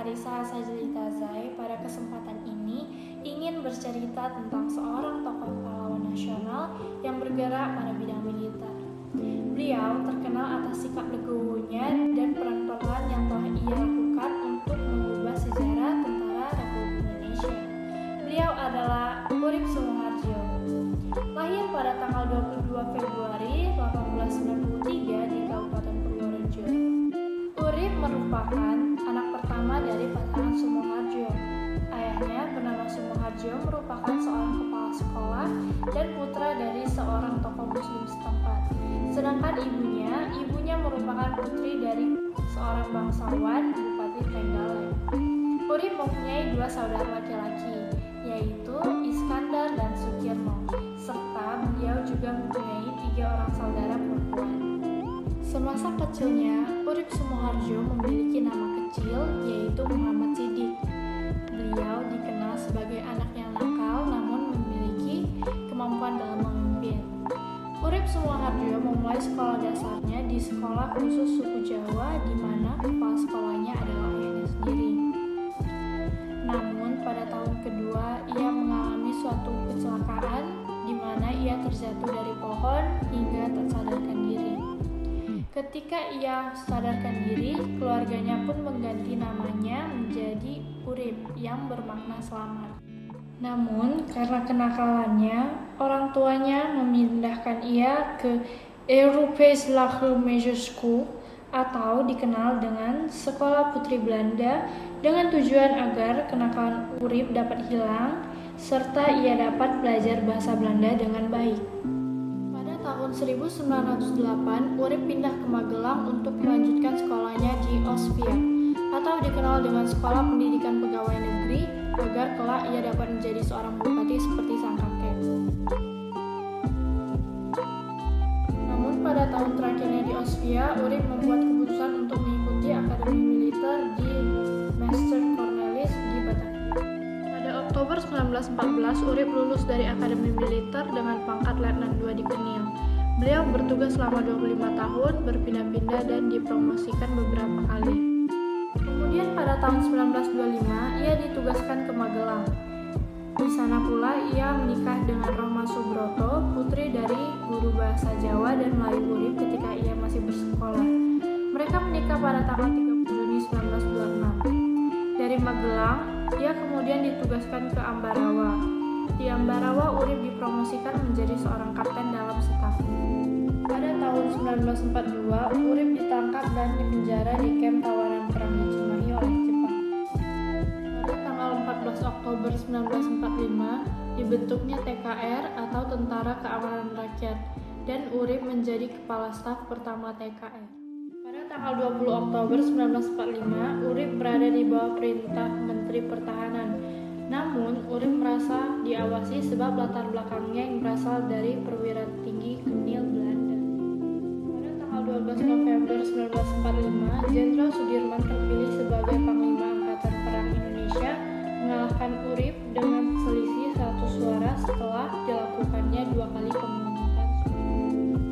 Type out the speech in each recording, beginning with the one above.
Arisa Sajlitazai. Pada kesempatan ini ingin bercerita tentang seorang tokoh pahlawan nasional yang bergerak pada bidang militer. Beliau terkenal atas sikap legowonya dan peran-peran yang telah ia lakukan untuk mengubah sejarah Tentara Republik Indonesia. Beliau adalah Urip Sumoharjo. Lahir pada tanggal 22 Februari 1893 di Kabupaten Purworejo. Urip merupakan anak pertama dari pasangan Sumoharjo. Ayahnya bernama Sumoharjo merupakan seorang kepala sekolah dan putra dari seorang tokoh muslim setempat. Sedangkan ibunya merupakan putri dari seorang bangsawan Bupati Trenggalek. Urip mempunyai dua saudara laki-laki, yaitu Iskandar dan Sukirno, serta beliau juga mempunyai 3 orang saudara perempuan. Semasa kecilnya, Urip Sumoharjo memiliki nama kecil, yaitu Muhammad Sidik. Beliau dikenal sebagai anak yang nakal namun memiliki kemampuan dalam memimpin. Urip Sumoharjo memulai sekolah dasarnya di sekolah khusus suku Jawa, di mana kepala sekolahnya adalah ayahnya sendiri. Namun pada tahun kedua ia mengalami suatu kecelakaan di mana ia terjatuh dari pohon hingga tak sadarkan diri. Ketika ia sadarkan diri, keluarganya pun mengganti namanya menjadi Urip yang bermakna selamat. Namun karena kenakalannya, orang tuanya memindahkan ia ke Europees Lagere Major School atau dikenal dengan Sekolah Putri Belanda dengan tujuan agar kenakalan Urip dapat hilang serta ia dapat belajar bahasa Belanda dengan baik. Pada tahun 1908, Urip pindah ke Magelang untuk melanjutkan sekolahnya di Osvia atau dikenal dengan Sekolah Pendidikan Pegawai Negeri agar kelak ia dapat menjadi seorang bupati seperti sang kakek. Namun pada tahun terakhirnya di Osvia, Urip membuat keputusan untuk mengikuti Akademi Militer di Master Cornelis di Batavia. Pada Oktober 1914, Urip lulus dari Akademi Militer dengan pangkat Letnan II di Kenil. Beliau bertugas selama 25 tahun, berpindah-pindah dan dipromosikan beberapa kali. Kemudian pada tahun 1925, ia ditugaskan ke Magelang. Di sana pula ia menikah dengan Roma Subroto, putri dari guru bahasa Jawa dan Melayu Urip ketika ia masih bersekolah. Mereka menikah pada tanggal 30 Juni 1926. Dari Magelang, ia kemudian ditugaskan ke Ambarawa. Di Ambarawa, Urip dipromosikan menjadi seorang kapten dalam staf. Pada tahun 1942, Urip ditangkap dan dipenjara di kamp tawanan perang di Cimahi oleh Jepang. Pada tanggal 14 Oktober 1945, dibentuknya TKR atau Tentara Keamanan Rakyat, dan Urip menjadi kepala staf pertama TKR. Pada tanggal 20 Oktober 1945, Urip berada di bawah perintah Menteri Pertahanan. Namun, Urip merasa diawasi sebab latar belakangnya yang berasal dari perwira tinggi Kenil Belanda. 12 November 1945, Jenderal Sudirman terpilih sebagai Panglima Angkatan Perang Indonesia, mengalahkan Urip dengan selisih 100 suara setelah dilakukannya 2 kali pemungutan suara.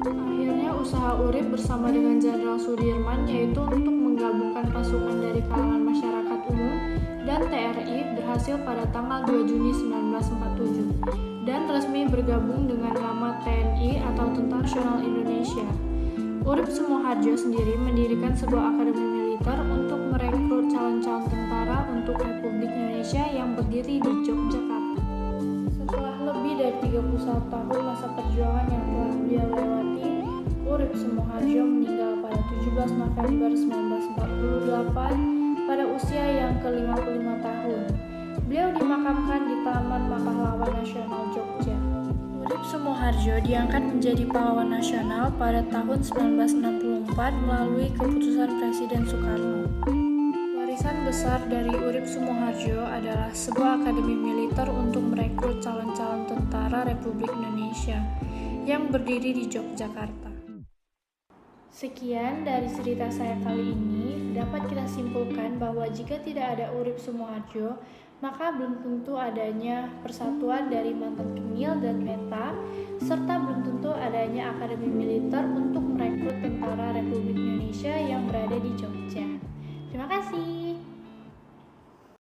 Akhirnya usaha Urip bersama dengan Jenderal Sudirman yaitu untuk menggabungkan pasukan dari kalangan masyarakat umum dan TRI berhasil pada tanggal 2 Juni 1947 dan resmi bergabung dengan nama TNI atau Tentara Nasional Indonesia. Urip Sumoharjo sendiri mendirikan sebuah akademi militer untuk merekrut calon-calon tentara untuk Republik Indonesia yang berdiri di Yogyakarta. Setelah lebih dari 31 tahun masa perjuangan yang telah beliau lewati, Urip Sumoharjo meninggal pada 17 November 1948 pada usia yang ke-55 tahun. Beliau dimakamkan di Taman Pahlawan Nasional Jogja. Urip Sumoharjo diangkat menjadi pahlawan nasional pada tahun 1964 melalui keputusan Presiden Soekarno. Warisan besar dari Urip Sumoharjo adalah sebuah akademi militer untuk merekrut calon-calon tentara Republik Indonesia yang berdiri di Yogyakarta. Sekian dari cerita saya kali ini, dapat kita simpulkan bahwa jika tidak ada Urip Sumoharjo, maka belum tentu adanya persatuan dari mantan Kenil dan Meta, serta belum tentu adanya akademi militer untuk merekrut tentara Republik Indonesia yang berada di Jogja. Terima kasih.